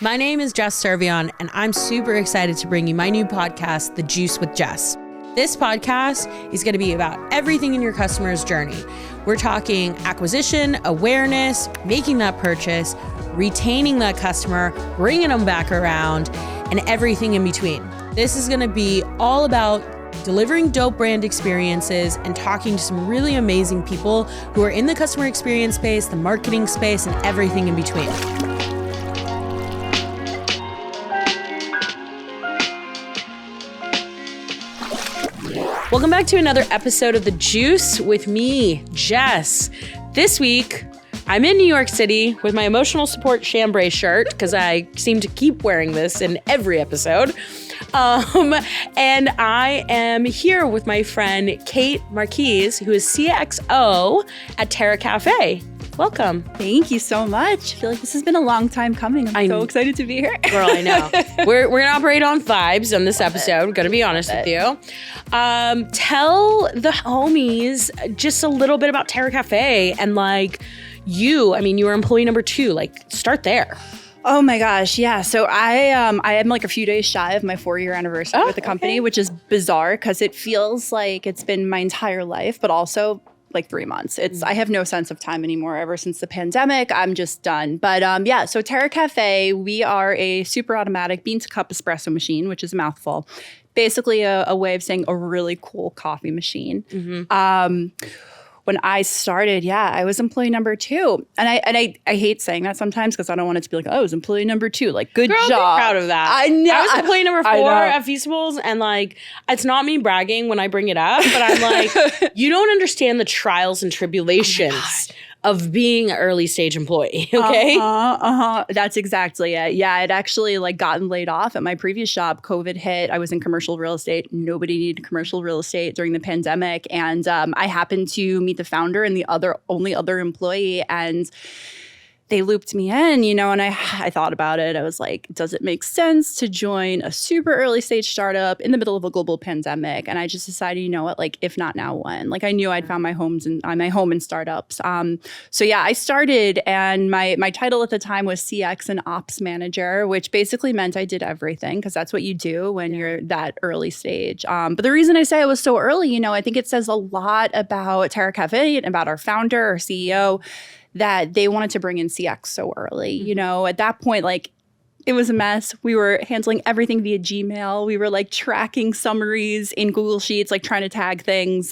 My name is Jess Cervellon, and I'm super excited to bring you my new podcast, The Juice with Jess. This podcast is going to be about everything in your customer's journey. We're talking acquisition, awareness, making that purchase, retaining that customer, bringing them back around, and everything in between. This is going to be all about delivering dope brand experiences and talking to some really amazing people who are in the customer experience space, the marketing space, and everything in between. Welcome back to another episode of The Juice with me, Jess. This week, I'm in New York City with my emotional support chambray shirt because I seem to keep wearing this in every episode. And I am here with my friend Cate Marques, who is CXO at Terra Kaffe. Welcome. Thank you so much. I feel like this has been a long time coming. I'm so excited to be here. Girl, I know. We're going to operate on vibes on this episode. I'm going to be honest with you. Tell the homies just a little bit about Terra Kaffe and you were employee number 2. Start there. Oh my gosh, yeah. So I am a few days shy of my 4-year anniversary with the company, which is bizarre because it feels like it's been my entire life, but also 3 months. I have no sense of time anymore. Ever since the pandemic, I'm just done. But so Terra Kaffe, we are a super automatic bean to cup espresso machine, which is a mouthful. Basically a way of saying a really cool coffee machine. Mm-hmm. When I started, I was employee number 2. And I hate saying that sometimes because I don't want it to be I was employee number 2. Good Girl, job. I'm proud of that. I know. I was employee number 4 at Feastables, and it's not me bragging when I bring it up, but I'm you don't understand the trials and tribulations of being an early stage employee, okay? That's exactly it. Yeah, I'd actually gotten laid off at my previous job. COVID hit. I was in commercial real estate. Nobody needed commercial real estate during the pandemic. And I happened to meet the founder and the only other employee, and they looped me in, and I thought about it. I was like, does it make sense to join a super early stage startup in the middle of a global pandemic? And I just decided, you know what, if not now, when? I knew I'd found my home in startups. I started, and my title at the time was CX and Ops Manager, which basically meant I did everything because that's what you do when you're that early stage. But the reason I say I was so early, I think it says a lot about Terra Kaffe and about our founder, our CEO, that they wanted to bring in CX so early. Mm-hmm. At that point, it was a mess. We were handling everything via Gmail. We were tracking summaries in Google Sheets, trying to tag things.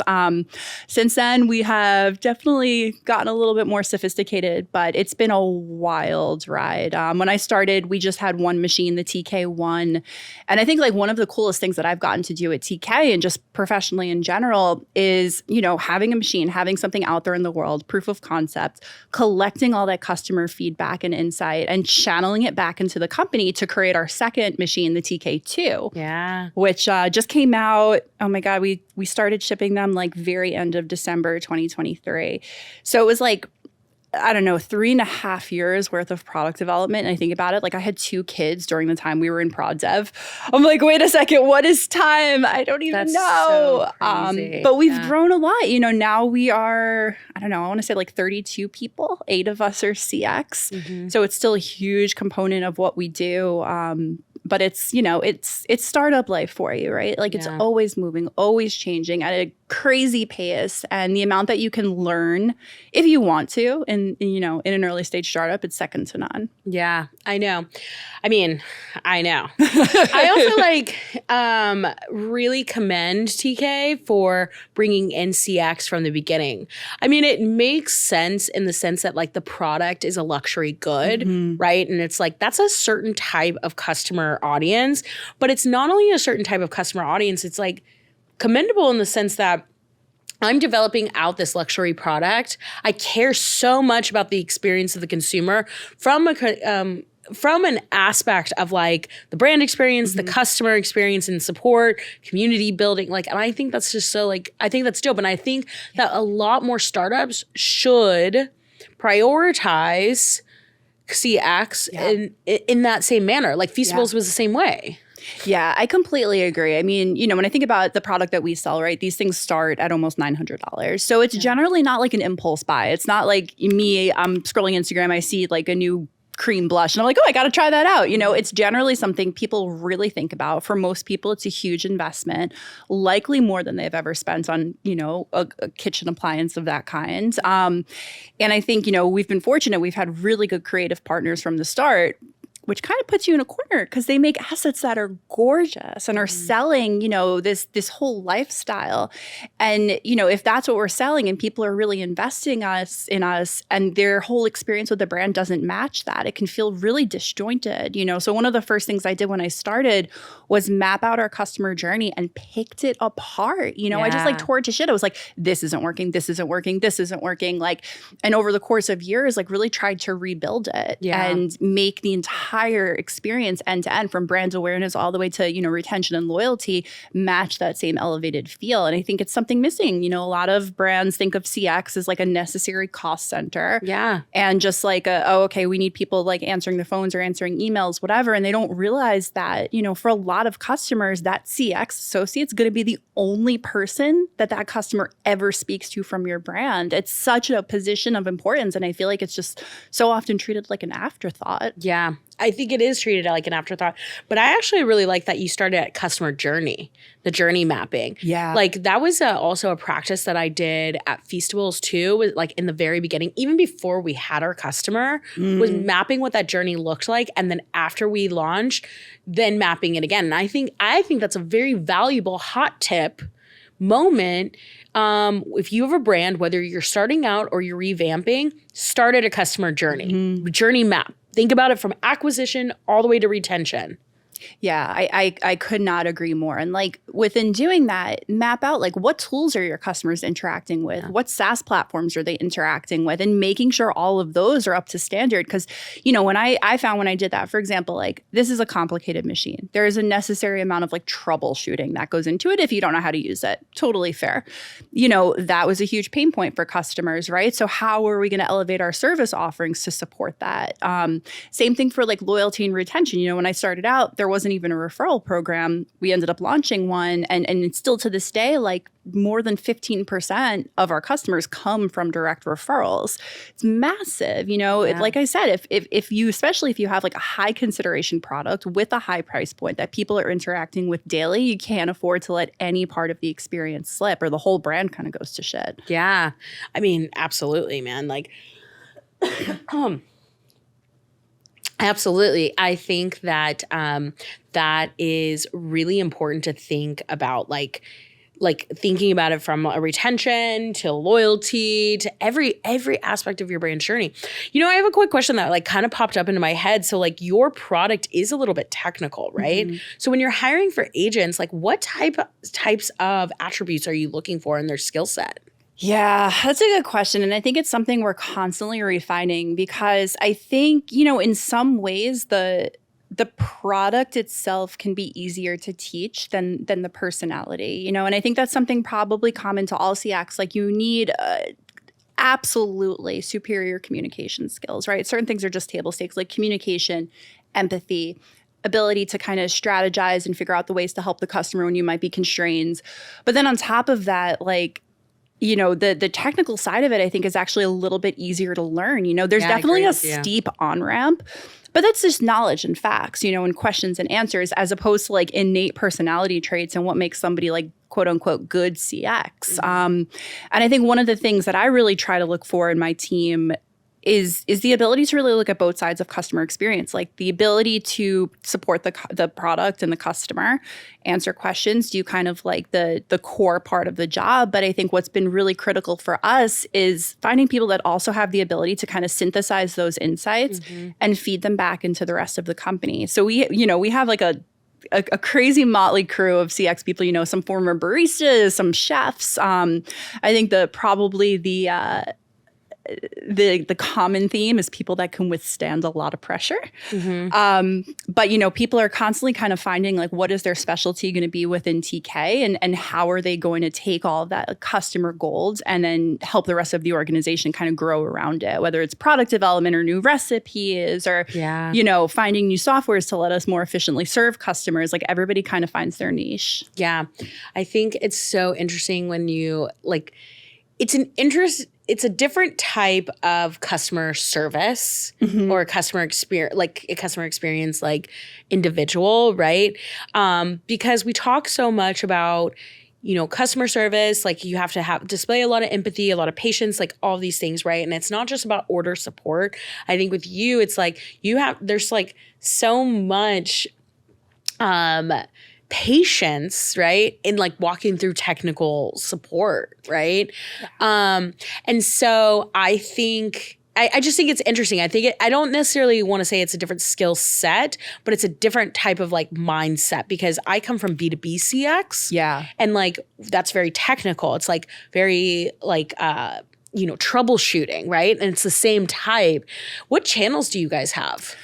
Since then, we have definitely gotten a little bit more sophisticated, but it's been a wild ride. When I started, we just had one machine, the TK1. And I think one of the coolest things that I've gotten to do at TK and just professionally in general is, having a machine, having something out there in the world, proof of concept, collecting all that customer feedback and insight and channeling it back into the company to create our second machine, the TK2. Yeah. Which just came out. Oh my God, we started shipping them very end of December 2023. So it was 3.5 years worth of product development. And I think about it, I had 2 kids during the time we were in prod dev. I'm wait a second, what is time? I don't even know. So crazy. But we've grown a lot. Now we are, I want to say 32 people. 8 of us are CX. Mm-hmm. So it's still a huge component of what we do. But it's startup life for you, right? It's always moving, always changing at a crazy pace. And the amount that you can learn if you want to in an early stage startup, it's second to none. Yeah, I know. I know. I also really commend TK for bringing in CX from the beginning. It makes sense in the sense that the product is a luxury good, mm-hmm. right? And it's that's a certain type of customer audience, but it's not only a certain type of customer audience, it's commendable in the sense that I'm developing out this luxury product. I care so much about the experience of the consumer from an aspect of the brand experience, mm-hmm. the customer experience and support, community building. And I think that's just so I think that's dope. And I think that a lot more startups should prioritize CX in that same manner. Feastables was the same way. Yeah, I completely agree. When I think about the product that we sell, right, these things start at almost $900. So it's generally not an impulse buy. It's not me, I'm scrolling Instagram, I see a new cream blush. And I'm like, oh, I got to try that out. It's generally something people really think about. For most people, it's a huge investment, likely more than they've ever spent on, a kitchen appliance of that kind. And I think, we've been fortunate. We've had really good creative partners from the start, which kind of puts you in a corner because they make assets that are gorgeous and are selling, this whole lifestyle. And, if that's what we're selling and people are really investing in us and their whole experience with the brand doesn't match that, it can feel really disjointed, So one of the first things I did when I started was map out our customer journey and picked it apart. I just tore it to shit. I was like, this isn't working. This isn't working. This isn't working. And over the course of years, really tried to rebuild it and make the entire experience end to end, from brand awareness all the way to, retention and loyalty, match that same elevated feel. And I think it's something missing. A lot of brands think of CX as a necessary cost center. Yeah. And just okay, we need people answering the phones or answering emails, whatever. And they don't realize that, for a lot of customers, that CX associate's going to be the only person that customer ever speaks to from your brand. It's such a position of importance. And I feel like it's just so often treated like an afterthought. Yeah. I think it is treated like an afterthought, but I actually really like that you started at customer journey, the journey mapping. Yeah. That was also a practice that I did at Feastables too, was in the very beginning, even before we had our customer, was mapping what that journey looked like. And then after we launched, then mapping it again. And I think that's a very valuable hot tip moment. If you have a brand, whether you're starting out or you're revamping, start at a customer journey, journey map. Think about it from acquisition all the way to retention. Yeah, I could not agree more. And within doing that, map out what tools are your customers interacting with? What SaaS platforms are they interacting with? And making sure all of those are up to standard. Because, when I found when I did that, for example, this is a complicated machine. There is a necessary amount of troubleshooting that goes into it if you don't know how to use it. Totally fair. That was a huge pain point for customers, right? So how are we going to elevate our service offerings to support that? Same thing for loyalty and retention. When I started out, there wasn't even a referral program. We ended up launching one. And it's still to this day, more than 15% of our customers come from direct referrals. It's massive. Like I said, if you, especially if you have a high consideration product with a high price point that people are interacting with daily, you can't afford to let any part of the experience slip or the whole brand kind of goes to shit. Yeah. I mean, absolutely, man. Absolutely. I think that that is really important to think about, thinking about it from a retention to loyalty to every aspect of your brand journey. I have a quick question that kind of popped up into my head. So your product is a little bit technical, right? Mm-hmm. So when you're hiring for agents, what types of attributes are you looking for in their skill set? Yeah, that's a good question. And I think it's something we're constantly refining because I think, in some ways the product itself can be easier to teach than the personality, and I think that's something probably common to all CX. You need absolutely superior communication skills, right? Certain things are just table stakes, like communication, empathy, ability to kind of strategize and figure out the ways to help the customer when you might be constrained. But then on top of that, the technical side of it, I think, is actually a little bit easier to learn. There's definitely a steep on-ramp, but that's just knowledge and facts, and questions and answers, as opposed to innate personality traits and what makes somebody quote unquote good CX. And I think one of the things that I really try to look for in my team is the ability to really look at both sides of customer experience, the ability to support the product and the customer, answer questions, do kind of the core part of the job. But I think what's been really critical for us is finding people that also have the ability to kind of synthesize those insights and feed them back into the rest of the company. So we have a crazy motley crew of CX people, some former baristas, some chefs. I think the common theme is people that can withstand a lot of pressure. But, people are constantly kind of finding what is their specialty going to be within TK and how are they going to take all of that customer gold and then help the rest of the organization kind of grow around it, whether it's product development or new recipes or, finding new softwares to let us more efficiently serve customers. Everybody kind of finds their niche. Yeah. I think it's so interesting when you it's it's a different type of customer service or a customer experience, like individual, right? Because we talk so much about, customer service, like you have to display a lot of empathy, a lot of patience, like all these things, right? And it's not just about order support. I think with you, it's like there's like so much patience, right? In like walking through technical support, right? Yeah. And so I think, I just think it's interesting. I don't necessarily want to say it's a different skill set, but it's a different type of like mindset because I come from B2B CX. Yeah. And like, that's very technical. It's like very like, troubleshooting, right? And it's the same type. What channels do you guys have?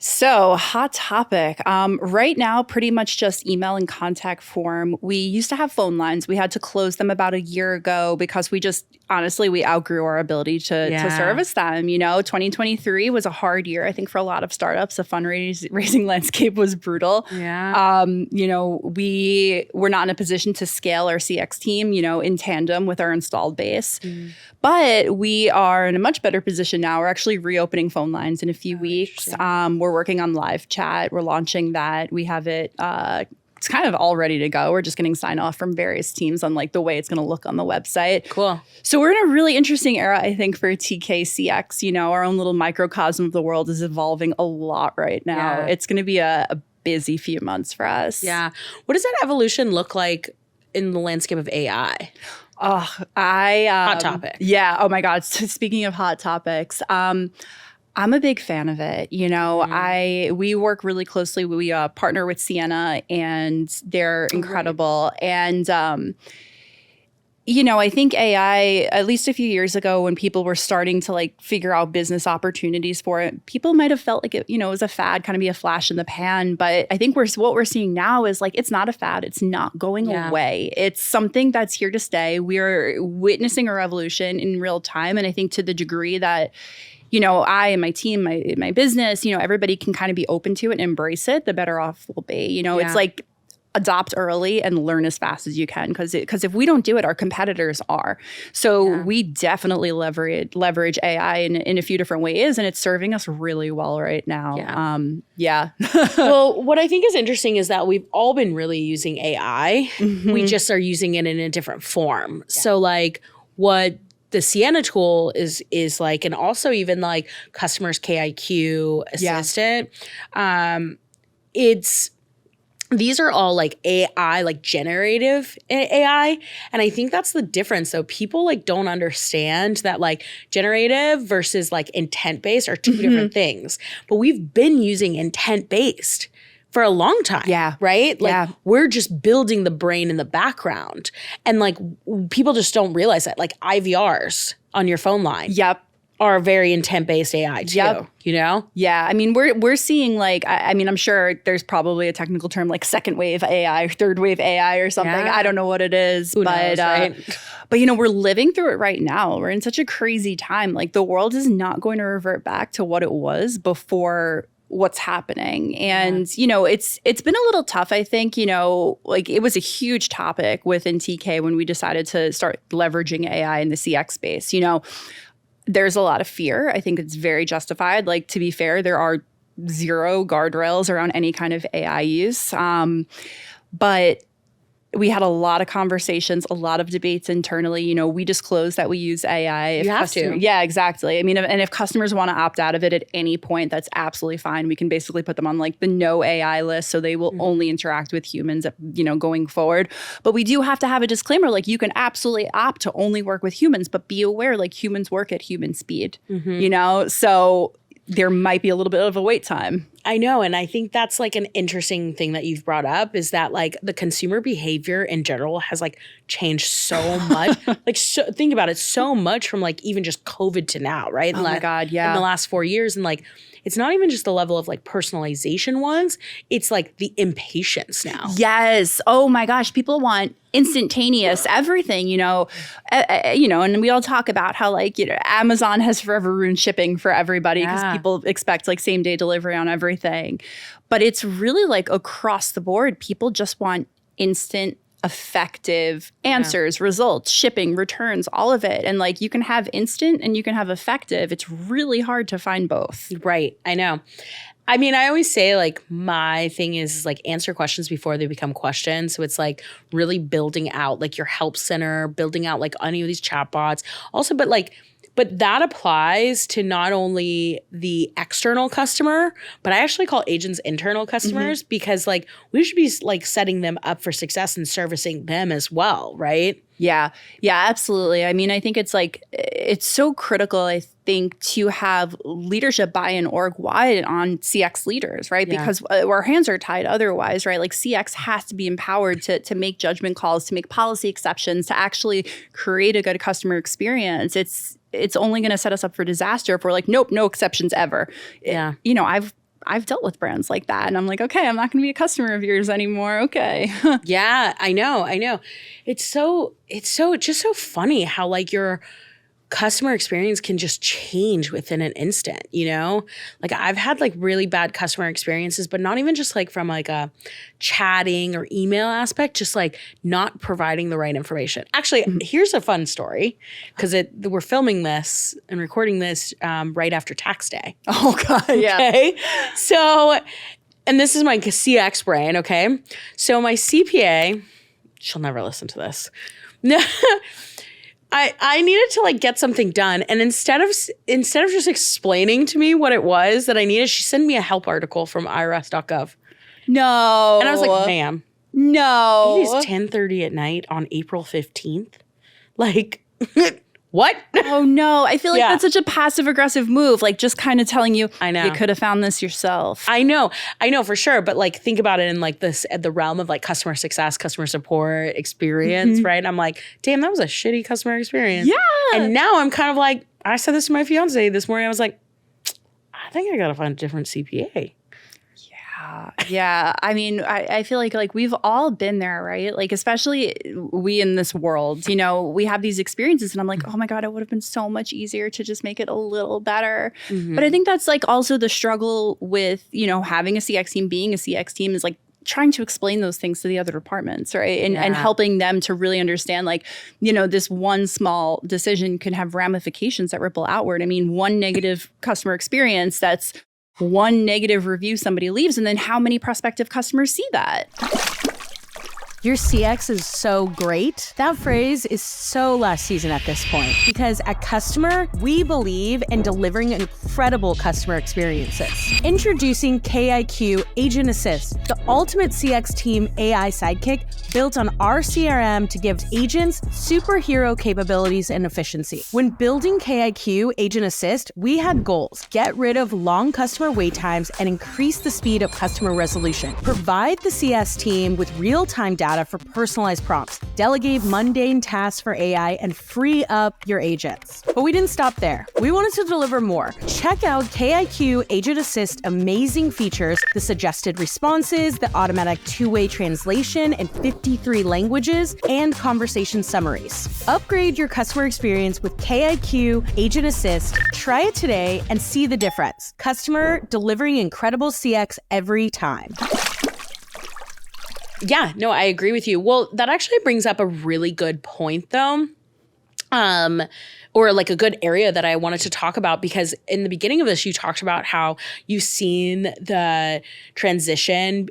So, hot topic. Right now, pretty much just email and contact form. We used to have phone lines. We had to close them about a year ago because we outgrew our ability to service them. 2023 was a hard year, I think, for a lot of startups. The fundraising landscape was brutal. Yeah. We were not in a position to scale our CX team, in tandem with our installed base. But we are in a much better position now. We're actually reopening phone lines in a few weeks. We're working on live chat. We're launching that. We have it. It's kind of all ready to go. We're just getting sign off from various teams on like the way it's going to look on the website. Cool. So we're in a really interesting era, I think, for TK CX. Our own little microcosm of the world is evolving a lot right now. Yeah. It's going to be a busy few months for us. Yeah. What does that evolution look like in the landscape of AI? Hot topic. Yeah. Oh my God. So speaking of hot topics, I'm a big fan of it. We work really closely. We partner with Sienna, and they're incredible. Right. And I think AI, at least a few years ago, when people were starting to like figure out business opportunities for it, people might have felt like it, was a fad, kind of be a flash in the pan. But I think what we're seeing now is like, it's not a fad. It's not going away. It's something that's here to stay. We are witnessing a revolution in real time. And I think to the degree that, I and my team, my business, everybody can kind of be open to it and embrace it, the better off we'll be. It's like, adopt early and learn as fast as you can because if we don't do it, our competitors are. So we definitely leverage AI in a few different ways, and it's serving us really well right now. Well, what I think is interesting is that we've all been really using AI. We just are using it in a different form. Yeah. So like what the Sienna tool is like, and also even like customers KIQ assistant, these are all like AI, like generative AI. And I think that's the difference. So people like don't understand that like generative versus like intent-based are two different things. But we've been using intent-based for a long time. Yeah. Right? Like we're just building the brain in the background. And like people just don't realize that like IVRs on your phone line. Yep. Are very intent-based AI too, Yeah, I mean, we're seeing like, I'm sure there's probably a technical term like second wave AI or third wave AI or something. Yeah. I don't know what it is, Who knows, right? But we're living through it right now. We're in such a crazy time. Like the world is not going to revert back to what it was before what's happening. And, it's been a little tough, I think, like it was a huge topic within TK when we decided to start leveraging AI in the CX space, There's a lot of fear. I think it's very justified. Like, to be fair, there are zero guardrails around any kind of AI use. But we had a lot of conversations, a lot of debates internally. We disclosed that we use AI. You have to. Yeah, exactly. I mean, and if customers want to opt out of it at any point, that's absolutely fine. We can basically put them on like the no AI list, so they will only interact with humans, going forward. But we do have to have a disclaimer, like you can absolutely opt to only work with humans, but be aware, like humans work at human speed, So there might be a little bit of a wait time. I know. And I think that's like an interesting thing that you've brought up is that like the consumer behavior in general has like changed so much. Think about it, so much from like even just COVID to now, right? Oh my God, yeah. In the last 4 years. And like, it's not even just the level of like personalization ones. It's like the impatience now. Yes. Oh my gosh. People want instantaneous everything, and we all talk about how like, Amazon has forever ruined shipping for everybody because people expect like same day delivery on everything. But it's really like across the board, people just want instant effective answers, results, shipping, returns, all of it. And like you can have instant and you can have effective. It's really hard to find both. Right. I know. I mean, I always say like my thing is like answer questions before they become questions. So it's like really building out like your help center, building out like any of these chatbots. Also, but that applies to not only the external customer, but I actually call agents internal customers because like we should be like setting them up for success and servicing them as well, right? Yeah. Yeah, absolutely. I mean, I think it's like, it's so critical, I think, to have leadership buy-in org-wide on CX leaders, right? Yeah. Because our hands are tied otherwise, right? Like CX has to be empowered to make judgment calls, to make policy exceptions, to actually create a good customer experience. It's only going to set us up for disaster if we're like, nope, no exceptions ever. Yeah. You know, I've dealt with brands like that. And I'm like, okay, I'm not going to be a customer of yours anymore. Okay. Yeah, I know. It's just so funny how like your customer experience can just change within an instant, you know? Like I've had like really bad customer experiences, but not even just like from like a chatting or email aspect, just like not providing the right information. Actually, here's a fun story because we're filming this and recording this right after tax day. Oh God, yeah. Okay. So, and this is my CX brain, okay? So my CPA, she'll never listen to this. I needed to like get something done. And instead of just explaining to me what it was that I needed, she sent me a help article from irs.gov. No. And I was like, ma'am. No. It is 10:30 at night on April 15th. Like, what? Oh no. I feel like that's such a passive aggressive move. Like just kind of telling you, I know. You could have found this yourself. I know for sure. But like, think about it in like this, at the realm of like customer success, customer support experience, right? I'm like, damn, that was a shitty customer experience. Yeah. And now I'm kind of like, I said this to my fiance this morning. I was like, I think I got to find a different CPA. Yeah. I mean, I feel like we've all been there, right? Like, especially we in this world, you know, we have these experiences and I'm like, oh my God, it would have been so much easier to just make it a little better. But I think that's like also the struggle with, you know, having a CX team, being a CX team is like trying to explain those things to the other departments, right? And helping them to really understand like, you know, this one small decision can have ramifications that ripple outward. I mean, one negative customer experience, that's one negative review somebody leaves, and then how many prospective customers see that? Your CX is so great. That phrase is so last season at this point because at Customer, we believe in delivering incredible customer experiences. Introducing KIQ Agent Assist, the ultimate CX team AI sidekick built on our CRM to give agents superhero capabilities and efficiency. When building KIQ Agent Assist, we had goals: get rid of long customer wait times and increase the speed of customer resolution. Provide the CS team with real-time data for personalized prompts, delegate mundane tasks for AI, and free up your agents. But we didn't stop there. We wanted to deliver more. Check out KIQ Agent Assist amazing features, the suggested responses, the automatic two-way translation in 53 languages, and conversation summaries. Upgrade your customer experience with KIQ Agent Assist. Try it today and see the difference. Customer delivering incredible CX every time. Yeah, no, I agree with you. Well, that actually brings up a really good point though. Or like a good area that I wanted to talk about, because in the beginning of this, you talked about how you've seen the transition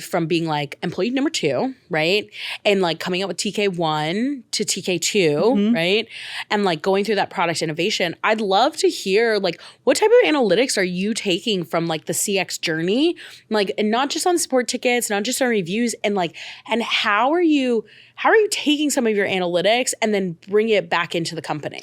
from being like employee number 2, right? And like coming up with TK1 to TK2, right? And like going through that product innovation. I'd love to hear like what type of analytics are you taking from like the CX journey? Like, and not just on support tickets, not just on reviews, and like, and how are you taking some of your analytics and then bringing it back into the company?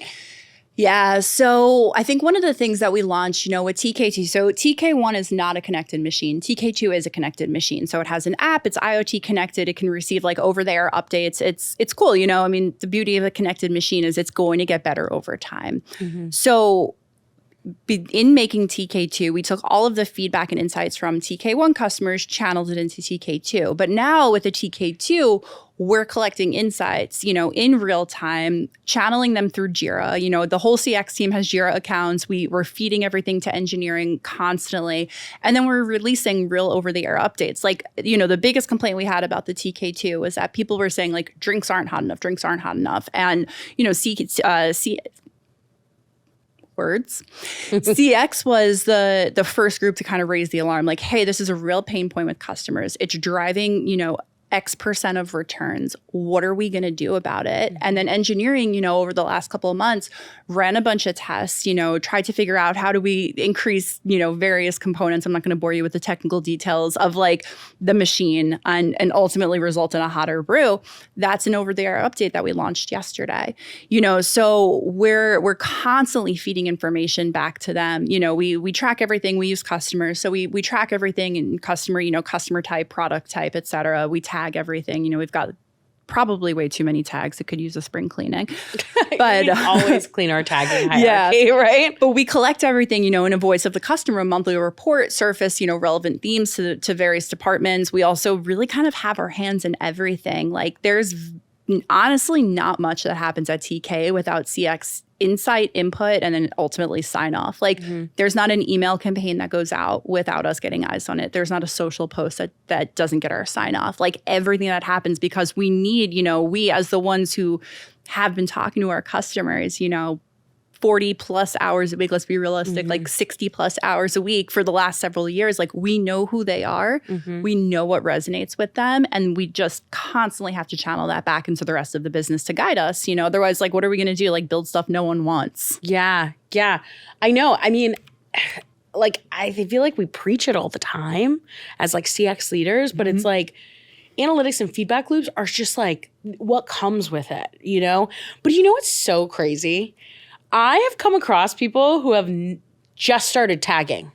Yeah, so I think one of the things that we launched, you know, with TK2, so TK1 is not a connected machine. TK2 is a connected machine. So it has an app, it's IoT connected, it can receive like over-the-air updates. It's cool, you know, I mean, the beauty of a connected machine is it's going to get better over time. So in making TK2, we took all of the feedback and insights from TK1 customers, channeled it into TK2. But now with the TK2, we're collecting insights, in real time, channeling them through Jira. The whole CX team has Jira accounts. We're feeding everything to engineering constantly. And then we're releasing real over-the-air updates. Like, the biggest complaint we had about the TK2 was that people were saying, like, drinks aren't hot enough. And, CX was the first group to kind of raise the alarm. Like, hey, this is a real pain point with customers. It's driving, X% of returns. What are we going to do about it? And then engineering, over the last couple of months, ran a bunch of tests, tried to figure out how do we increase, various components. I'm not going to bore you with the technical details of like the machine and ultimately result in a hotter brew. That's an over-the-air update that we launched yesterday. So we're constantly feeding information back to them. We track everything. We use customers. So we track everything in customer, customer type, product type, et cetera. We tag everything. We've got probably way too many tags that could use a spring cleaning. But we always clean our tagging hierarchy, right? But we collect everything, in a voice of the customer, monthly report, surface, relevant themes to various departments. We also really kind of have our hands in everything. Like there's honestly not much that happens at TK without CX insight, input, and then ultimately sign off. Like there's not an email campaign that goes out without us getting eyes on it. There's not a social post that doesn't get our sign off. Like everything that happens because we need, we as the ones who have been talking to our customers, 40 plus hours a week, let's be realistic, like 60 plus hours a week for the last several years. Like we know who they are. We know what resonates with them. And we just constantly have to channel that back into the rest of the business to guide us. Otherwise, like, what are we going to do? Like build stuff no one wants. Yeah. I know. I mean, like, I feel like we preach it all the time as like CX leaders, but it's like, analytics and feedback loops are just like what comes with it, But what's so crazy? I have come across people who have just started tagging.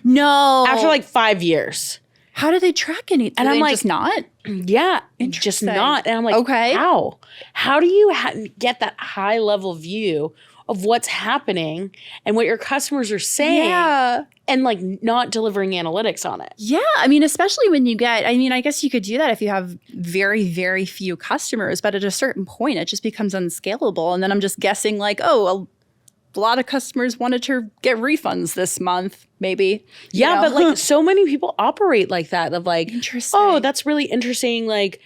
No. After like 5 years. How do they track anything? And I'm like, just not? Yeah, just not. And I'm like, okay. How? How do you get that high level view of what's happening and what your customers are saying? Yeah. And like not delivering analytics on it. Yeah. I mean, especially when I guess you could do that if you have very, very few customers, but at a certain point, it just becomes unscalable. And then I'm just guessing like, a lot of customers wanted to get refunds this month, maybe. Yeah, but like so many people operate like that of like, interesting. Oh, that's really interesting. Like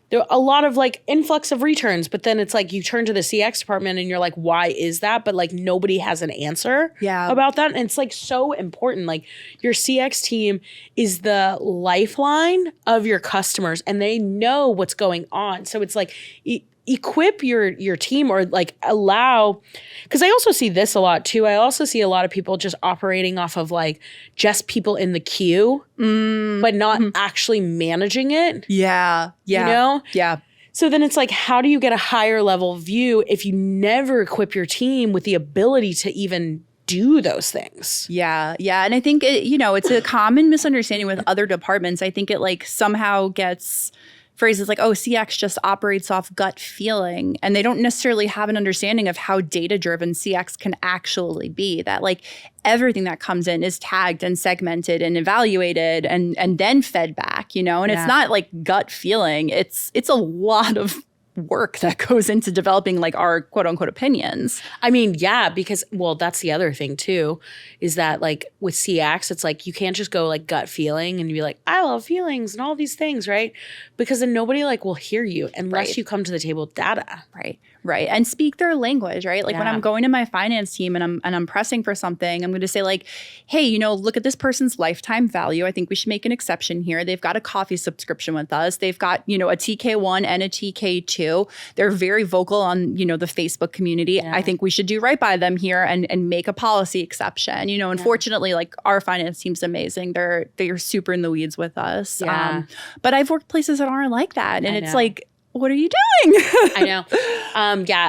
there are a lot of like influx of returns, but then it's like you turn to the CX department and you're like, why is that? But like nobody has an answer about that. And it's like so important. Like your CX team is the lifeline of your customers and they know what's going on. So it's like equip your team or like allow, because I also see this a lot too. I also see a lot of people just operating off of like just people in the queue, but not actually managing it. Yeah. Yeah. So then it's like, how do you get a higher level view if you never equip your team with the ability to even do those things? Yeah. And I think, it's a common misunderstanding with other departments. I think it like somehow gets phrases like, CX just operates off gut feeling. And they don't necessarily have an understanding of how data-driven CX can actually be. That like everything that comes in is tagged and segmented and evaluated and then fed back, And it's not like gut feeling. It's a lot of work that goes into developing like our quote unquote opinions. I mean, yeah, because that's the other thing too, is that like with CX, it's like you can't just go like gut feeling and be like, I love feelings and all these things, right? Because then nobody like will hear you unless you come to the table with data. Right. And speak their language, right? Like when I'm going to my finance team and I'm pressing for something, I'm going to say like, hey, look at this person's lifetime value. I think we should make an exception here. They've got a coffee subscription with us. They've got, a TK1 and a TK2. They're very vocal on, the Facebook community. Yeah. I think we should do right by them here and make a policy exception. Unfortunately, like our finance team's amazing. They're super in the weeds with us. Yeah. But I've worked places that aren't like that. And it's like, what are you doing? I know.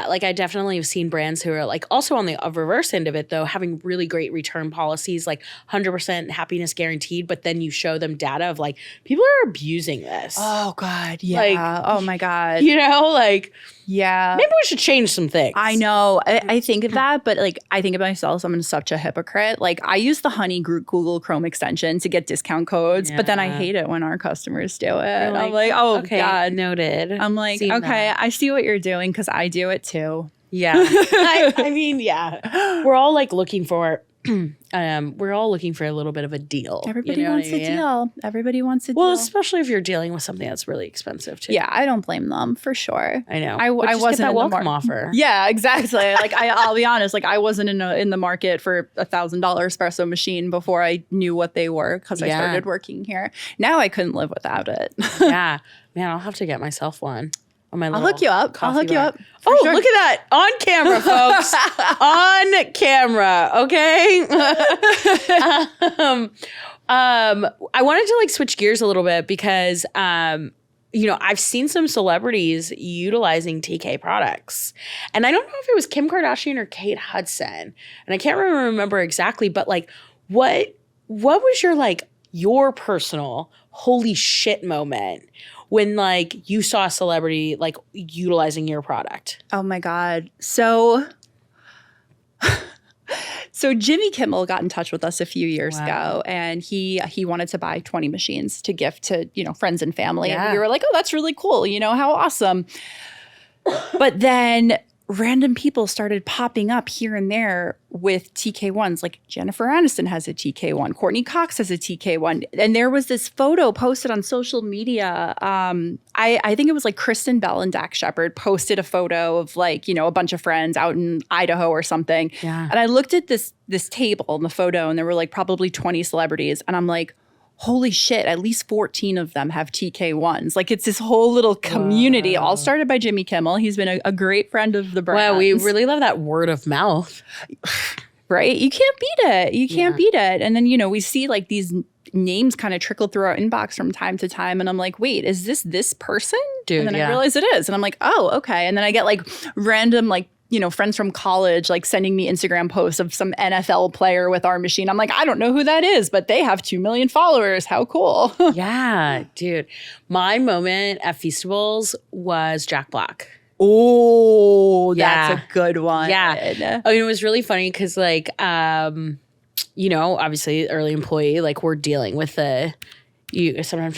Like I definitely have seen brands who are like also on the reverse end of it though, having really great return policies, like 100% happiness guaranteed. But then you show them data of like, people are abusing this. Oh God. Yeah. Like, oh my God. Like Yeah. Maybe we should change some things. I know. I think of that, but like I think of myself, I'm such a hypocrite. Like I use the Honey Google Chrome extension to get discount codes, but then I hate it when our customers do it. I'm like, oh okay, God. Noted. I'm like, Seen okay, that. I see what you're doing because I do it too. Yeah. I mean, yeah. We're all like looking for we're all looking for a little bit of a deal. Everybody wants a deal. Everybody wants a deal. Well, especially if you're dealing with something that's really expensive too. Yeah, I don't blame them for sure. I know. I wasn't that in welcome the offer. Yeah, exactly. Like I'll be honest. Like I wasn't in the market for $1,000 espresso machine before I knew what they were because I started working here. Now I couldn't live without it. Yeah, man, I'll have to get myself one. I'll hook you up. I'll hook you up. Oh, sure. Look at that. On camera, folks. On camera. Okay. I wanted to like switch gears a little bit because, I've seen some celebrities utilizing TK products. And I don't know if it was Kim Kardashian or Kate Hudson. And I can't remember exactly, but like what was your personal holy shit moment when like you saw a celebrity like utilizing your product? Oh my God. So Jimmy Kimmel got in touch with us a few years ago, and he wanted to buy 20 machines to gift to, friends and family. Yeah. And we were like, oh, that's really cool. How awesome. But then random people started popping up here and there with TK1s. Like Jennifer Aniston has a TK1. Courtney Cox has a TK1. And there was this photo posted on social media. I think it was like Kristen Bell and Dax Shepard posted a photo of like, a bunch of friends out in Idaho or something. Yeah. And I looked at this table in the photo, and there were like probably 20 celebrities. And I'm like, holy shit, at least 14 of them have TK1s. Like it's this whole little community, all started by Jimmy Kimmel. He's been a great friend of the brand. Wow, we really love that word of mouth. Right? You can't beat it. You can't beat it. And then, we see like these names kind of trickle through our inbox from time to time. And I'm like, wait, is this person? Dude, and then I realize it is. And I'm like, oh, okay. And then I get like random like, friends from college like sending me Instagram posts of some NFL player with our machine. I'm like, I don't know who that is, but they have 2 million followers. How cool. Yeah, dude. My moment at Feastables was Jack Black. Oh, that's a good one. Yeah. I mean, it was really funny because like, obviously early employee, like we're dealing with sometimes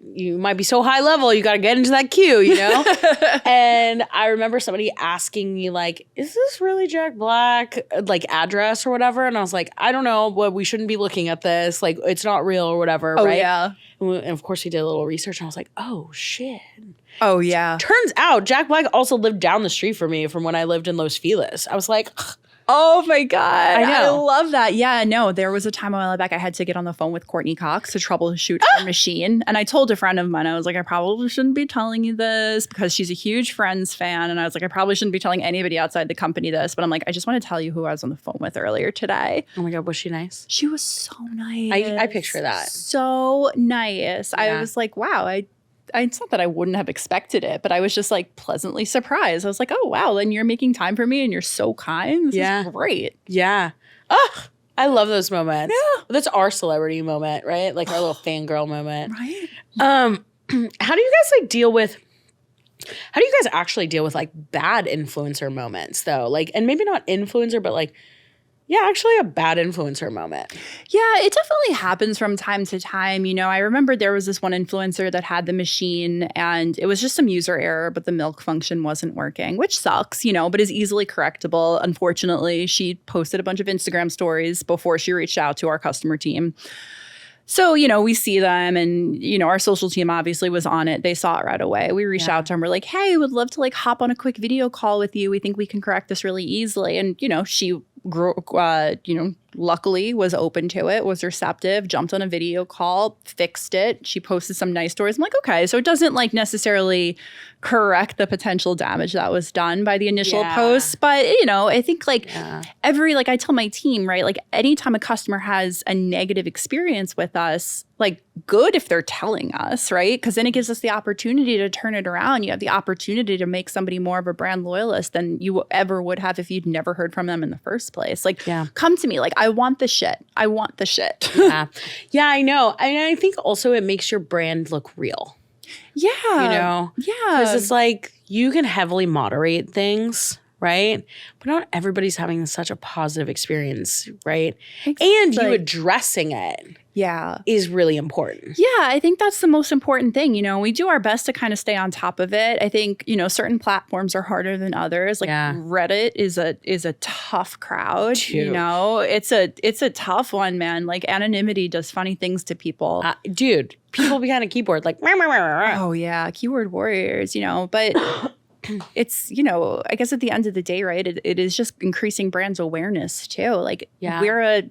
you might be so high level, you gotta get into that queue, And I remember somebody asking me like, is this really Jack Black, like address or whatever? And I was like, I don't know, but we shouldn't be looking at this. Like it's not real or whatever, right? Yeah. And of course we did a little research and I was like, oh shit. Oh yeah. Turns out Jack Black also lived down the street from me from when I lived in Los Feliz. I was like, oh my God. I know. I love that. Yeah, no, there was a time a while back I had to get on the phone with Courtney Cox to troubleshoot her machine. And I told a friend of mine, I was like, I probably shouldn't be telling you this because she's a huge Friends fan. And I was like, I probably shouldn't be telling anybody outside the company this. But I'm like, I just want to tell you who I was on the phone with earlier today. Oh my God, was she nice? She was so nice. I picture that. So nice. Yeah. I was like, wow, it's not that I wouldn't have expected it, but I was just like pleasantly surprised. I was like, oh, wow, then you're making time for me and you're so kind. This is great. Yeah. Oh, I love those moments. Yeah. That's our celebrity moment, right? Like our little fangirl moment. Right. How do you guys actually deal with like bad influencer moments though? Like, and maybe not influencer, but like, yeah, actually a bad influencer moment. Yeah, it definitely happens from time to time. I remember there was this one influencer that had the machine and it was just some user error, but the milk function wasn't working, which sucks, but is easily correctable. Unfortunately, she posted a bunch of Instagram stories before she reached out to our customer team. So, we see them and, our social team obviously was on it. They saw it right away. We reached out to them. We're like, hey, we'd love to like hop on a quick video call with you. We think we can correct this really easily. And, she luckily was open to it, was receptive, jumped on a video call, fixed it. She posted some nice stories. I'm like, okay, so it doesn't like necessarily correct the potential damage that was done by the initial post. But, I think like I tell my team, right, like anytime a customer has a negative experience with us, like good if they're telling us, right? Because then it gives us the opportunity to turn it around. You have the opportunity to make somebody more of a brand loyalist than you ever would have if you'd never heard from them in the first place. Like, come to me. Like, I want the shit. I want the shit. Yeah, I know. And I think also it makes your brand look real. Yeah. You know? Yeah. Because it's like you can heavily moderate things, right? But not everybody's having such a positive experience, right? And you addressing it is really important. Yeah, I think that's the most important thing. You know, we do our best to kind of stay on top of it. I think, you know, certain platforms are harder than others. Like Reddit is a tough crowd. You know, it's a tough one, man. Like anonymity does funny things to people. Dude, people behind a keyboard like, oh yeah, keyboard warriors, you know, but it's, you know, I guess at the end of the day, right, it is just increasing brands awareness too. Like we're a,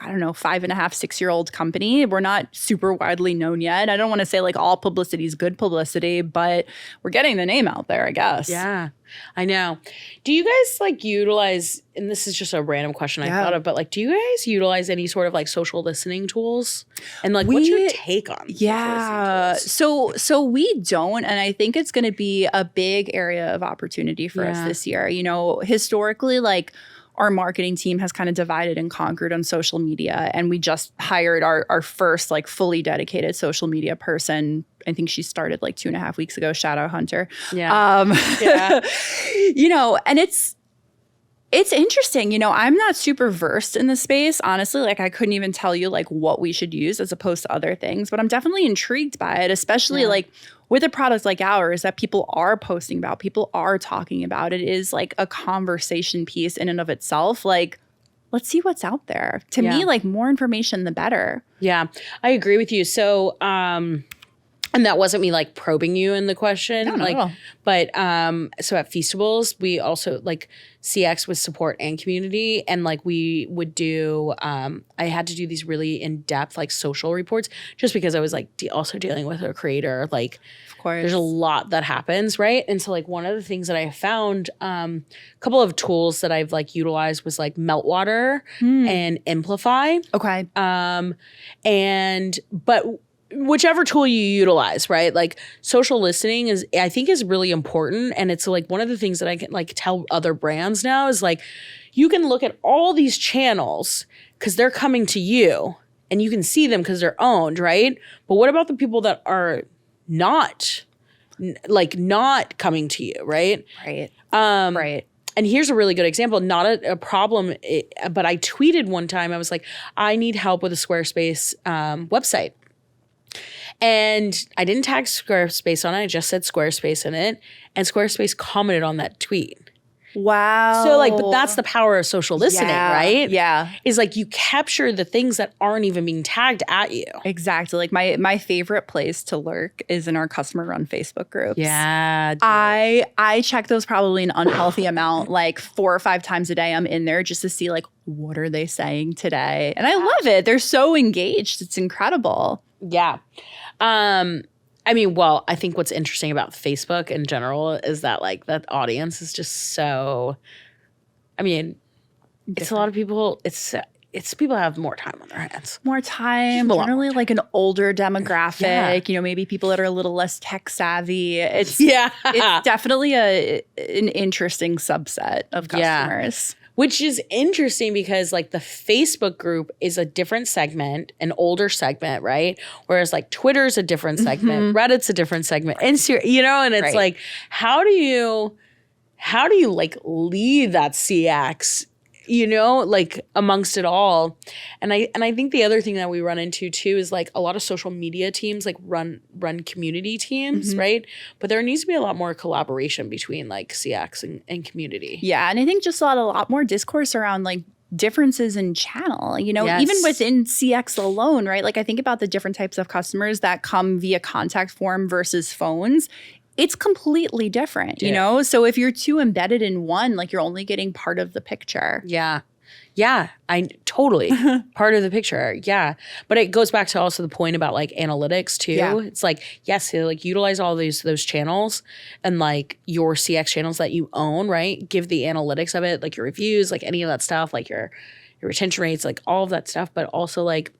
I don't know, 5.5, 6-year-old company. We're not super widely known yet. I don't want to say like all publicity is good publicity, but we're getting the name out there, I guess. Yeah, I know. Do you guys like utilize, and this is just a random question I thought of, but like, do you guys utilize any sort of like social listening tools? And like, what's your take on So we don't. And I think it's going to be a big area of opportunity for us this year. You know, historically, like, our marketing team has kind of divided and conquered on social media. And we just hired our first like fully dedicated social media person. I think she started like 2.5 weeks ago. Shout out Hunter. Yeah. You know, and it's interesting. You know, I'm not super versed in the space, honestly. Like I couldn't even tell you like what we should use as opposed to other things, but I'm definitely intrigued by it, especially like with a product like ours that people are posting about, people are talking about. It is like a conversation piece in and of itself. Like, let's see what's out there. To me, like more information, the better. Yeah, I agree with you. So, and that wasn't me like probing you in the question. No, like, no. But so at Feastables, we also like CX with support and community. And like we would do, I had to do these really in-depth like social reports just because I was like also dealing with a creator. Like, of course, there's a lot that happens, right? And so like one of the things that I found, a couple of tools that I've like utilized was like Meltwater and Amplify. Okay. But whichever tool you utilize, right? Like social listening I think is really important. And it's like one of the things that I can like tell other brands now is like, you can look at all these channels because they're coming to you and you can see them because they're owned, right? But what about the people that are not coming to you, right? Right. Right. And here's a really good example, not a problem, but I tweeted one time, I was like, I need help with a Squarespace website. And I didn't tag Squarespace on it. I just said Squarespace in it. And Squarespace commented on that tweet. Wow. So like, but that's the power of social listening, right? Yeah. Is like you capture the things that aren't even being tagged at you. Exactly. Like my favorite place to lurk is in our customer run Facebook groups. Yeah. I check those probably an unhealthy amount, like 4 or 5 times a day. I'm in there just to see like, what are they saying today? And I love it. They're so engaged. It's incredible. Yeah. I mean, well, I think what's interesting about Facebook in general is that like that audience is just so, I mean, it's a lot of people, it's people have more time on their hands. More time, generally like an older demographic, you know, maybe people that are a little less tech savvy. It's definitely an interesting subset of customers. Yeah. Which is interesting because like the Facebook group is a different segment, an older segment, right? Whereas like Twitter's a different segment, Reddit's a different segment, Instagram, you know, and it's like, how do you like lead that CX, you know, like amongst it all? And I think the other thing that we run into too is like a lot of social media teams like run community teams, right? But there needs to be a lot more collaboration between like CX and community. Yeah, and I think just a lot more discourse around like differences in channel, you know, even within CX alone, right? Like I think about the different types of customers that come via contact form versus phones. It's completely different, you know? So if you're too embedded in one, like you're only getting part of the picture. Yeah. Yeah, I totally part of the picture. Yeah. But it goes back to also the point about like analytics too. Yeah. It's like, yes, like utilize all those channels and like your CX channels that you own, right? Give the analytics of it, like your reviews, like any of that stuff, like your retention rates, like all of that stuff. But also like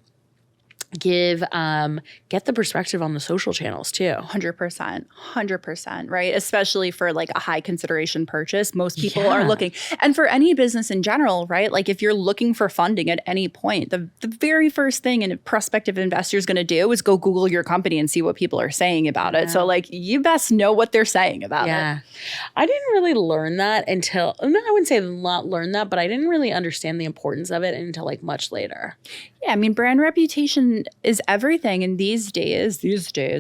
get the perspective on the social channels too. 100%, right? Especially for like a high consideration purchase. Most people are looking, and for any business in general, right? Like if you're looking for funding at any point, the very first thing a prospective investor is going to do is go Google your company and see what people are saying about it. So like you best know what they're saying about it. I didn't really learn that until, I wouldn't say not learn that, but I didn't really understand the importance of it until like much later. Yeah, I mean, brand reputation is everything. And these days,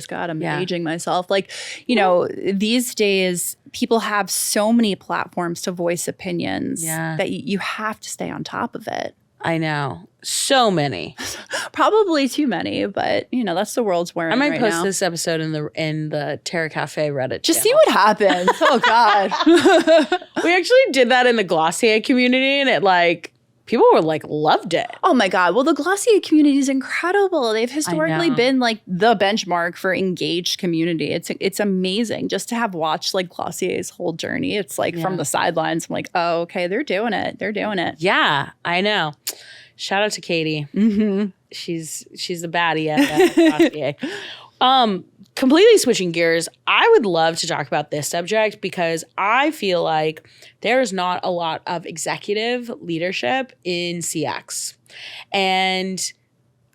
God, I'm aging myself. Like, you know, these days, people have so many platforms to voice opinions that you have to stay on top of it. I know. So many. Probably too many, but, you know, that's the world's wearing I might right post now. this episode in the Terra Kaffe Reddit Just channel. see what happens. Oh, God. We actually did that in the Glossier community, and it like, people were like, loved it. Oh my God. Well, the Glossier community is incredible. They've historically been like the benchmark for engaged community. It's amazing just to have watched like Glossier's whole journey. It's like from the sidelines, I'm like, oh, okay, they're doing it. They're doing it. Yeah, I know. Shout out to Katie. Mm-hmm. She's the baddie at Glossier. Completely switching gears, I would love to talk about this subject because I feel like there's not a lot of executive leadership in CX. And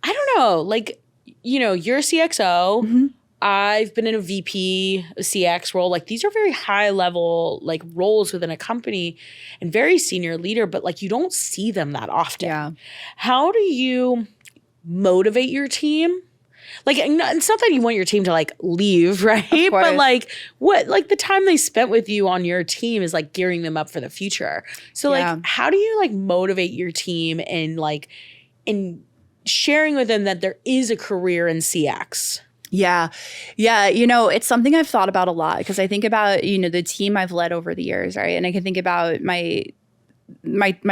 I don't know, like, you know, you're a CXO. Mm-hmm. I've been in a VP CX role. Like these are very high level like roles within a company and very senior leader, but like you don't see them that often. Yeah. How do you motivate your team? Like, it's not that you want your team to like leave, right? But like what, like the time they spent with you on your team is like gearing them up for the future. So like, how do you like motivate your team and like, in sharing with them that there is a career in CX? Yeah. Yeah. You know, it's something I've thought about a lot because I think about, you know, the team I've led over the years, right? And I can think about my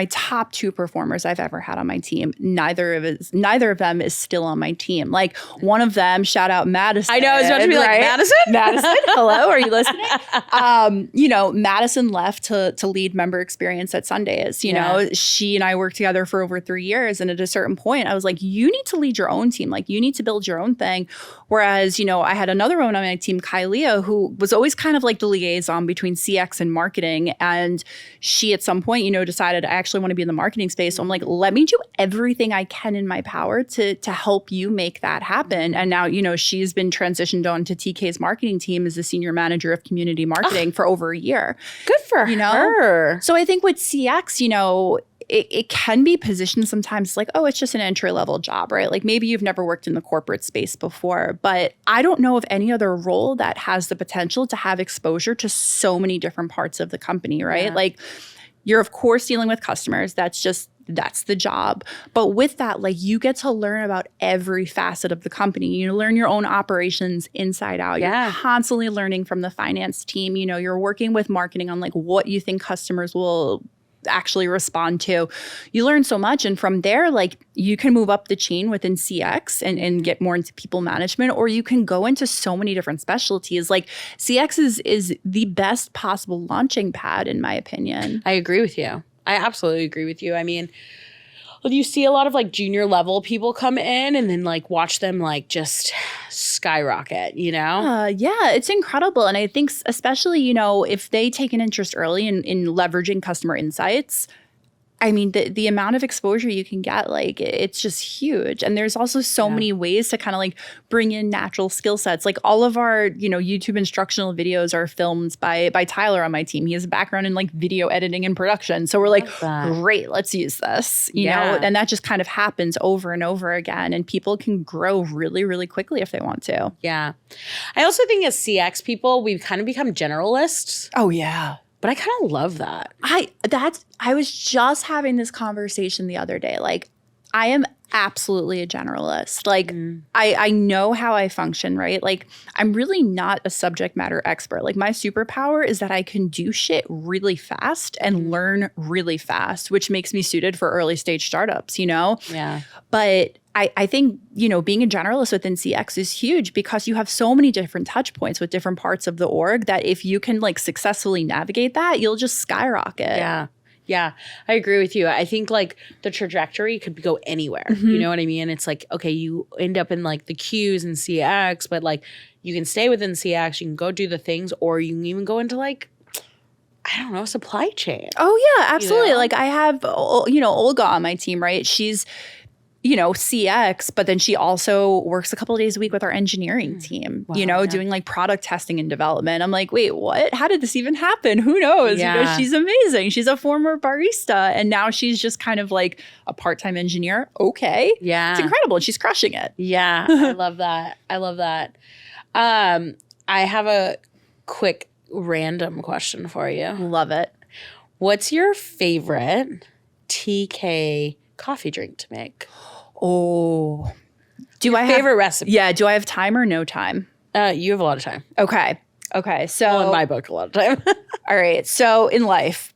top two performers I've ever had on my team. Neither of them is still on my team. Like one of them, shout out Madison. I know, I was about to be like, Madison? Madison, hello, are you listening? You know, Madison left to lead member experience at Sundays. You know, she and I worked together for over 3 years. And at a certain point, I was like, you need to lead your own team. Like you need to build your own thing. Whereas, you know, I had another one on my team, Kylia, who was always kind of like the liaison between CX and marketing. And she at some point, you know, decided I actually want to be in the marketing space. So I'm like, let me do everything I can in my power to help you make that happen. And now, you know, she's been transitioned on to TK's marketing team as the senior manager of community marketing for over a year. Good for her. So I think with CX, you know, it can be positioned sometimes like, oh, it's just an entry-level job, right? Like maybe you've never worked in the corporate space before, but I don't know of any other role that has the potential to have exposure to so many different parts of the company, right? Yeah. Like you're of course dealing with customers. That's the job. But with that, like you get to learn about every facet of the company. You learn your own operations inside out. Yeah. You're constantly learning from the finance team. You know, you're working with marketing on like what you think customers will actually respond to. You learn so much. And from there, like you can move up the chain within CX and get more into people management, or you can go into so many different specialties. Like CX is the best possible launching pad, in my opinion. I agree with you. I absolutely agree with you. I mean, you see a lot of like junior level people come in and then like watch them like just skyrocket, you know? Yeah, it's incredible. And I think especially, you know, if they take an interest early in leveraging customer insights, I mean, the amount of exposure you can get, like, it's just huge. And there's also so many ways to kind of like bring in natural skill sets. Like all of our, you know, YouTube instructional videos are filmed by Tyler on my team. He has a background in like video editing and production. So we're like, great, let's use this, you know? And that just kind of happens over and over again. And people can grow really, really quickly if they want to. Yeah. I also think as CX people, we've kind of become generalists. Oh, yeah. But I kind of love that. I was just having this conversation the other day. Like, I am absolutely a generalist. Like, I know how I function, right? Like, I'm really not a subject matter expert. Like, my superpower is that I can do shit really fast and learn really fast, which makes me suited for early stage startups, you know? Yeah. But I think, you know, being a generalist within CX is huge because you have so many different touch points with different parts of the org that if you can like successfully navigate that, you'll just skyrocket. Yeah. Yeah, I agree with you. I think like the trajectory could go anywhere. You know what I mean? It's like, okay, you end up in like the Qs and CX, but like you can stay within CX, you can go do the things, or you can even go into like, I don't know, supply chain. Oh yeah, absolutely. You know? Like I have, Olga on my team, right? She's, CX, but then she also works a couple of days a week with our engineering team, doing like product testing and development. I'm like, wait, what? How did this even happen? Who knows? Yeah. She's amazing. She's a former barista and now she's just kind of like a part-time engineer. Okay. Yeah. It's incredible. And she's crushing it. Yeah, I love that. I love that. I have a quick random question for you. Love it. What's your favorite TK coffee drink to make? Oh, Favorite recipe? Yeah. Do I have time or no time? You have a lot of time. Okay. So Well, in my book, a lot of time. all right. So in life,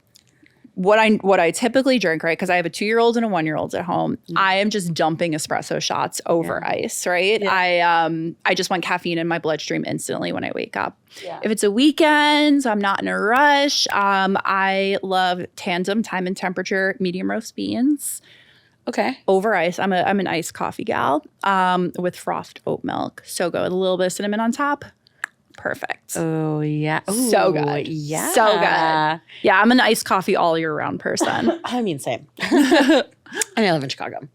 what I typically drink, right? Because I have a 2-year-old and a 1-year-old at home. I am just dumping espresso shots over ice, right? Yeah. I just want caffeine in my bloodstream instantly when I wake up. Yeah. If it's a weekend, I'm not in a rush. I love tandem time and temperature medium roast beans. Okay. Over ice. I'm an iced coffee gal with frothed oat milk. So good. A little bit of cinnamon on top. Perfect. Oh, yeah. Ooh, So good. Yeah. So good. Yeah, I'm an iced coffee all year round person. I mean, same. And I live in Chicago.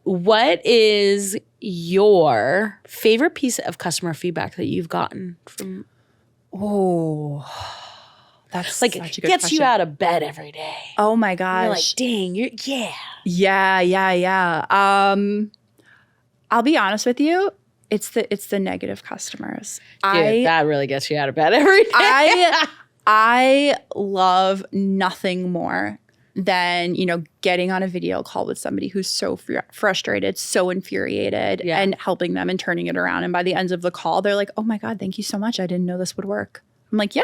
What is your favorite piece of customer feedback that you've gotten from Oh, that's like such a good gets question. you out of bed every day? Oh my You're gosh. like, dang, yeah. Yeah. I'll be honest with you. It's the negative customers. Dude, that really gets you out of bed every day. I love nothing more than, getting on a video call with somebody who's so frustrated, so infuriated, and helping them and turning it around. And by the end of the call, they're like, oh my God, thank you so much. I didn't know this would work. I'm like, yeah,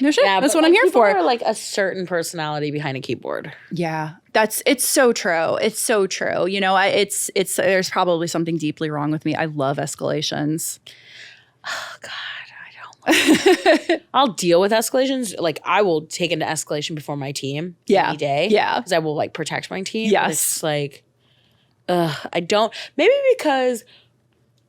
no shit. That's what I'm here for. Are like a certain personality behind a keyboard. Yeah, it's so true. It's so true. It's there's probably something deeply wrong with me. I love escalations. Oh God, I don't like I'll deal with escalations. Like I will take into escalation before my team any day. Yeah. Because I will like protect my team. Yes. But it's just like, I don't. Maybe because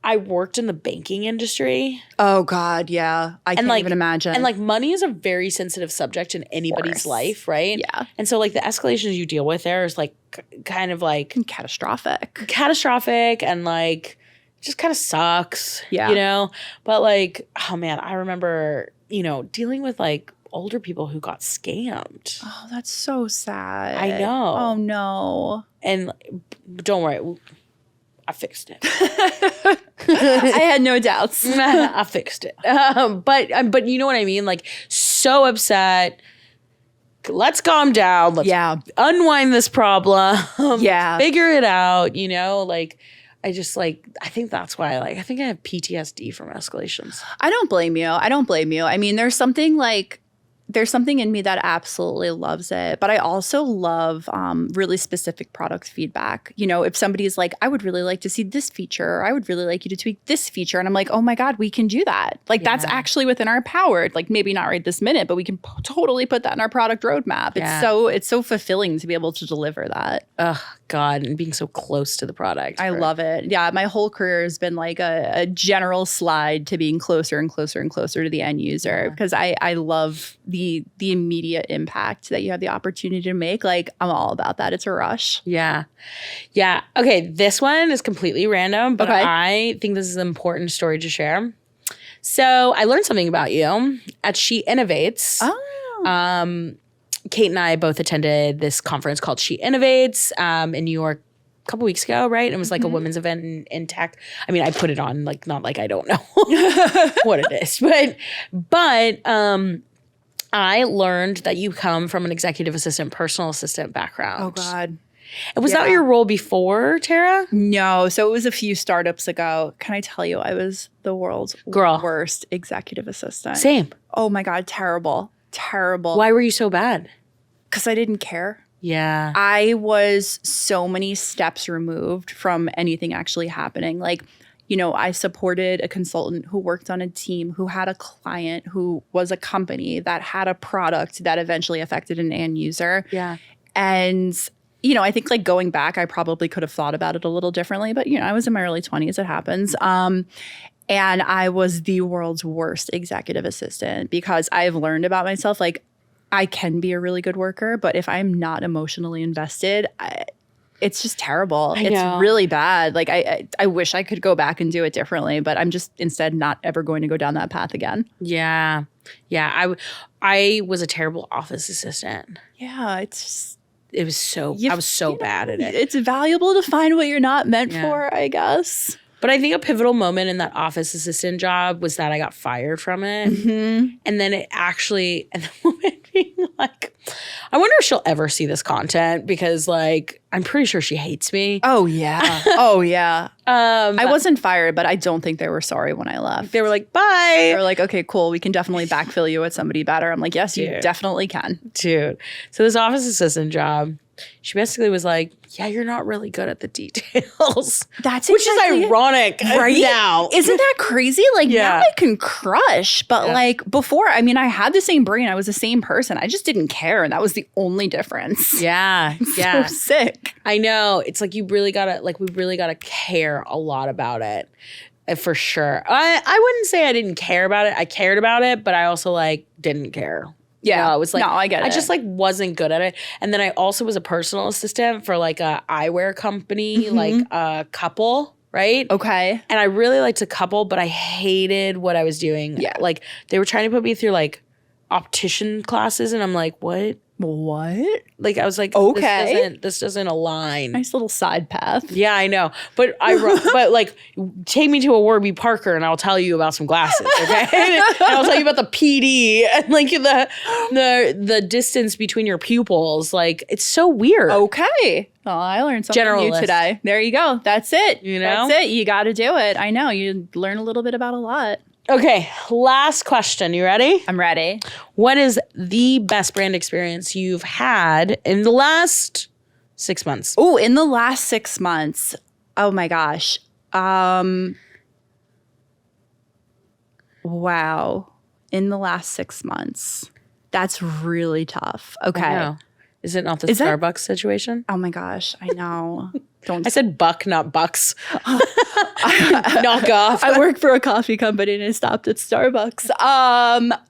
I worked in the banking industry. Oh God, yeah. I can't even imagine. And like money is a very sensitive subject in anybody's life, right? Yeah. And so like the escalations you deal with there is like kind of like catastrophic and like just kind of sucks. Yeah. But like, oh man, I remember, dealing with like older people who got scammed. Oh, that's so sad. I know. Oh no. And don't worry, I fixed it. I had no doubts. I fixed it. But you know what I mean? Like so upset. Let's calm down. Let's unwind this problem. Figure it out. Like I just I think that's why I think I have PTSD from escalations. I don't blame you. I mean, there's something in me that absolutely loves it, but I also love really specific product feedback. If somebody's like, I would really like to see this feature, or I would really like you to tweak this feature. And I'm like, oh my God, we can do that. Like that's actually within our power. Like maybe not right this minute, but we can totally put that in our product roadmap. It's so fulfilling to be able to deliver that. Oh God, and being so close to the product. I love it. Yeah, my whole career has been like a general slide to being closer and closer and closer to the end user because I love the immediate impact that you have the opportunity to make. Like I'm all about that. It's a rush. Yeah. Okay, this one is completely random, but I think this is an important story to share. So I learned something about you at She Innovates. Oh. Cate and I both attended this conference called She Innovates in New York a couple weeks ago, right? It was like a women's event in tech. I mean, I put it on, like not like I don't know what it is, but I learned that you come from an executive assistant, personal assistant background. Oh God. And was that your role before, Terra? No. So it was a few startups ago. Can I tell you, I was the world's worst executive assistant. Same. Oh my God. Terrible. Why were you so bad? Because I didn't care. Yeah. I was so many steps removed from anything actually happening. Like I supported a consultant who worked on a team, who had a client, who was a company that had a product that eventually affected an end user. Yeah. And, I think like going back, I probably could have thought about it a little differently, but I was in my early 20s, it happens. And I was the world's worst executive assistant because I've learned about myself, like I can be a really good worker, but if I'm not emotionally invested, it's just terrible. It's really bad. Like I wish I could go back and do it differently, but I'm just instead not ever going to go down that path again. Yeah. Yeah. I was a terrible office assistant. Yeah. It's just, I was so bad at it. It's valuable to find what you're not meant for, I guess. But I think a pivotal moment in that office assistant job was that I got fired from it. Mm-hmm. And then and the woman being like, I wonder if she'll ever see this content because like, I'm pretty sure she hates me. Oh, yeah. Oh, yeah. I wasn't fired, but I don't think they were sorry when I left. They were like, bye. They were like, okay, cool. We can definitely backfill you with somebody better. I'm like, yes, you definitely can. Dude. So this office assistant job, she basically was like, yeah, you're not really good at the details. Which is ironic right now. Isn't that crazy? Like now I can crush. But like before, I mean, I had the same brain. I was the same person. I just didn't care. And that was the only difference. Yeah. So sick. I know. It's like we really gotta care a lot about it. For sure. I wouldn't say I didn't care about it. I cared about it, but I also like didn't care. Yeah, it was like I get it. I just like wasn't good at it. And then I also was a personal assistant for like a eyewear company, like a couple, right? Okay. And I really liked a couple, but I hated what I was doing. Yeah. Like they were trying to put me through like optician classes and I'm like, what? Like I was like, okay, this doesn't align. Nice little side path. Yeah, I know. But but like take me to a Warby Parker and I'll tell you about some glasses, okay? And I'll tell you about the PD and like the distance between your pupils. Like it's so weird. Okay. Well, I learned something new today. There you go. That's it. That's it. You got to do it. I know. You learn a little bit about a lot. Okay, last question. You ready? I'm ready. What is the best brand experience you've had in the last 6 months? Oh, in the last 6 months. Oh my gosh. Wow. In the last 6 months. That's really tough. Okay. Is it not the Starbucks situation? Oh my gosh, I know. I said buck, not bucks. Knock off. I work for a coffee company and I stopped at Starbucks.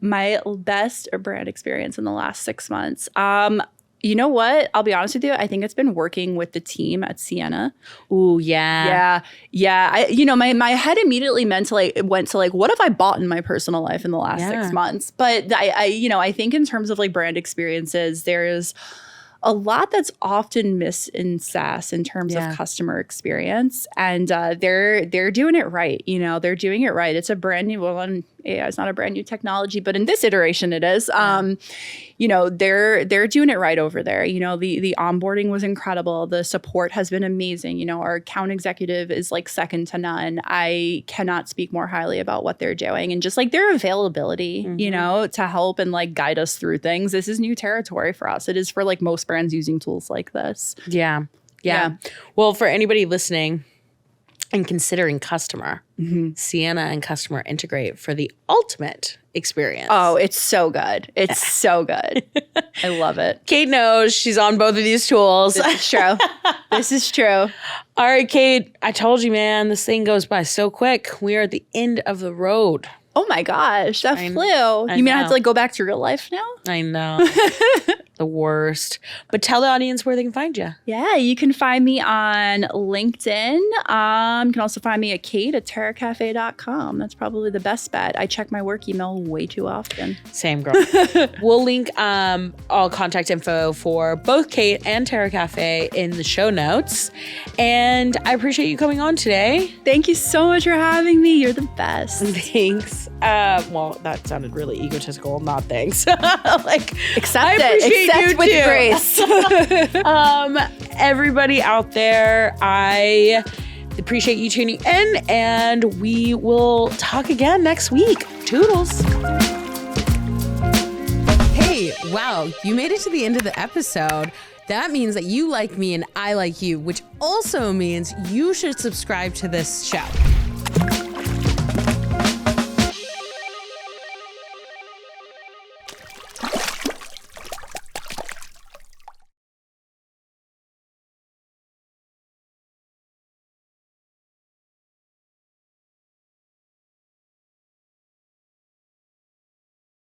My best brand experience in the last 6 months. You know what? I'll be honest with you. I think it's been working with the team at Sienna. Ooh, yeah. Yeah. My head immediately went to like, what have I bought in my personal life in the last 6 months? But I think in terms of like brand experiences, there's a lot that's often missed in SaaS in terms of customer experience. And they're doing it right. They're doing it right. It's a brand new one. Yeah, it's not a brand new technology, but in this iteration it is. They're doing it right over there. The onboarding was incredible. The support has been amazing. Our account executive is like second to none. I cannot speak more highly about what they're doing and just like their availability, to help and like guide us through things. This is new territory for us. It is for like most brands using tools like this. Yeah. Well, for anybody listening and considering customer, Sienna and Customer integrate for the ultimate experience. Oh, it's so good. It's so good. I love it. Cate knows she's on both of these tools. This is true. This is true. All right, Cate, I told you, man, this thing goes by so quick. We are at the end of the road. Oh my gosh, that flew. You mean I have to like go back to real life now? I know. The worst. But tell the audience where they can find you. Yeah, you can find me on LinkedIn. You can also find me at Cate at terrakaffe.com. That's probably the best bet. I check my work email way too often. Same, girl. We'll link all contact info for both Cate and Terra Kaffe in the show notes. And I appreciate you coming on today. Thank you so much for having me. You're the best. Thanks. Well, that sounded really egotistical. Not thanks. Accept it. Accept with grace. Everybody out there, I appreciate you tuning in, and we will talk again next week. Toodles. Hey, wow, you made it to the end of the episode. That means that you like me and I like you, which also means you should subscribe to this show.